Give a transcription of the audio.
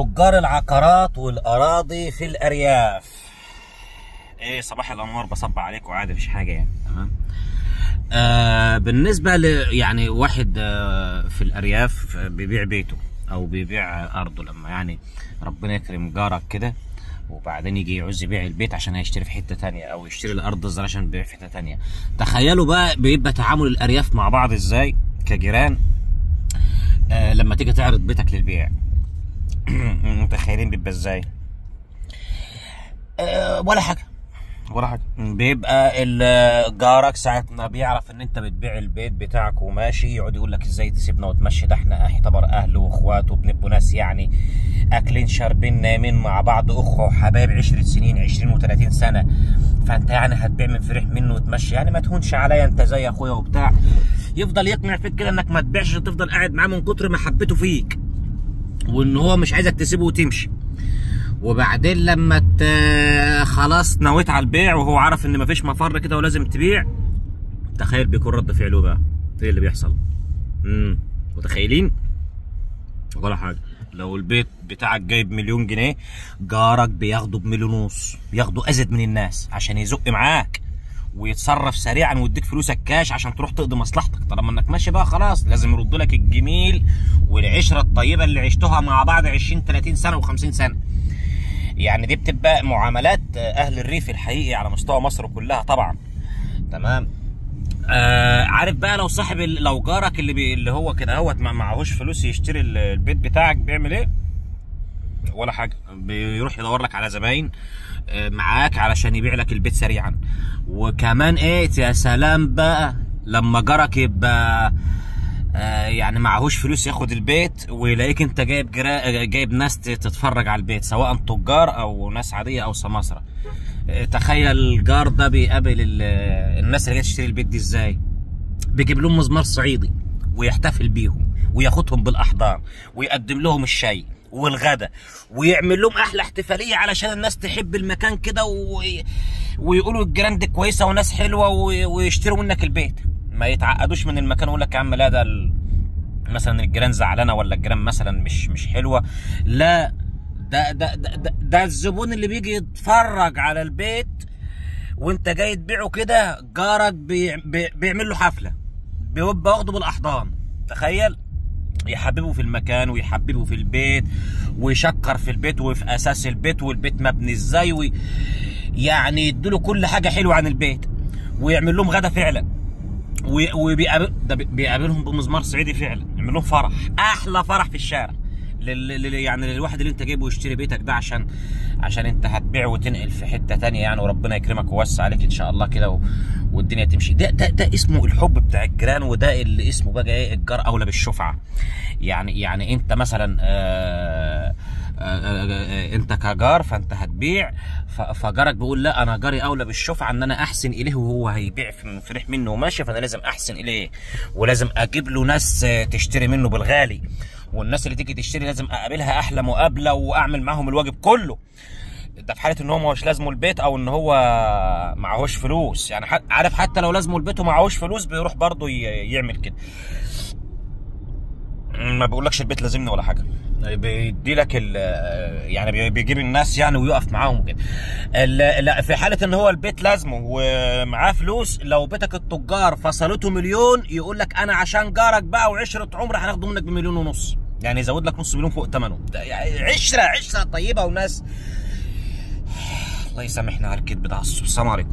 تجار العقارات والأراضي في الأرياف. ايه، صباح الأنوار، بصب عليكم عادي، مفيش حاجة يعني. تمام. بالنسبة يعني واحد في الأرياف بيبيع بيته أو بيبيع أرضه، لما يعني ربنا يكرم جارك كده وبعدين يجي يعوز يبيع البيت عشان هيشتري في حتة تانية، أو يشتري الأرض الزراعية عشان يبيع في حتة تانية. تخيلوا بقى بيبقى تعامل الأرياف مع بعض إزاي كجيران لما تيجي تعرض بيتك للبيع. متخيلين بيبقى ازاي؟ ولا حاجه بيبقى جارك ساعه ما بيعرف ان انت بتبيع البيت بتاعك وماشي، يقعد يقول لك ازاي تسيبنا وتمشي، ده احنا اعتبر اهل واخوات وبنبقوا ناس يعني اكلين شاربين نايمين مع بعض، اخوه وحبايب 10 سنين 20 و30 سنه، فانت يعني هتبيع من فريح منه وتمشي، يعني ما تهونش عليا انت زي اخويا وبتاع. يفضل يقنع فيك كده انك ما تبيعش، تفضل قاعد معاه من كتر محبته فيك وان هو مش عايزك تسيبه وتمشي. وبعدين لما خلاص نويت على البيع وهو عارف ان مفيش مفر كده ولازم تبيع، تخيل بيكون رد فعله بقى ايه اللي بيحصل؟ متخيلين؟ ولا حاجه. لو البيت بتاعك جايب 1,000,000 جنيه، جارك بياخده ب1,500,000، بياخده ازيد من الناس عشان يزق معاك ويتصرف سريعا ويديك فلوسك كاش عشان تروح تقضي مصلحتك. طالما انك ماشي بقى خلاص لازم يرد لك الجميل والعشره الطيبه اللي عشتوها مع بعض 20 30 سنه و50 سنه. يعني دي بتبقى معاملات اهل الريف الحقيقي على مستوى مصر كلها طبعا. تمام. عارف بقى لو صاحب لو جارك اللي هو كده اهوت معهوش فلوس يشتري البيت بتاعك، بيعمل ايه؟ ولا حاجه، بيروح يدور لك على زباين معاك علشان يبيع لك البيت سريعا. وكمان ايه يا سلام بقى لما جارك يبقى يعني معهوش فلوس ياخد البيت ويلاقيك انت جايب ناس تتفرج على البيت، سواء تجار او ناس عاديه او سماسره. تخيل الجار ده بيقابل الناس اللي جايه تشتري البيت دي ازاي؟ بيجيب لهم مزمار صعيدي ويحتفل بيهم وياخدهم بالاحضان ويقدم لهم الشاي والغدا ويعمل لهم احلى احتفاليه علشان الناس تحب المكان كده ويقولوا الجيران دي كويسه وناس حلوه ويشتروا منك البيت. ما يتعقدوش من المكان ويقول لك يا عم لا ده مثلا الجيران زعلانه ولا الجيران مثلا مش حلوه. لا، ده الزبون اللي بيجي يتفرج على البيت وانت جاي تبيعه كده، جارك بيعمل له حفله، بيبقى واخده بالاحضان. تخيل، يحببه في المكان ويحببه في البيت ويشكر في البيت وفي اساس البيت والبيت مبني ازاي، يعني يديله كل حاجه حلوه عن البيت ويعمل لهم غدا فعلا. بيقابلهم بمزمار صعيدي فعلا، يعمل لهم فرح، احلى فرح في الشارع يعني للواحد اللي انت جايبه يشتري بيتك ده عشان انت هتبيع وتنقل في حته ثانيه يعني، وربنا يكرمك ويوسع عليك ان شاء الله كده والدنيا تمشي. ده اسمه الحب بتاع الجيران، وده اللي اسمه بقى ايه، الجار اولى بالشفعه. يعني انت مثلا انت كجار فانت هتبيع، فجارك بيقول لا انا جاري اولى بالشفعه ان انا احسن اليه وهو هيبيع من فريح منه وماشي، فانا لازم احسن اليه ولازم اجيب له ناس تشتري منه بالغالي، والناس اللي تيجي تشتري لازم اقابلها احلى مقابله واعمل معاهم الواجب كله. ده في حاله ان هو مش لازمه البيت او ان هو معهوش فلوس يعني. عارف حتى لو لازمه البيت ومعهوش فلوس بيروح برضه يعمل كده، ما بيقولكش البيت لازمني ولا حاجه، بيدي لك يعني بيجيب الناس يعني ويقف معاهم كده. لا، في حاله ان هو البيت لازمه ومعاه فلوس، لو بيتك التجار فصلته 1,000,000 يقول لك انا عشان جارك بقى وعشره عمر هناخده منك ب1,500,000، يعني يزود لك نص مليون فوق ثمنه. يعني عشره طيبه وناس. الله يسامحنا على الكذب ده. السلام عليكم.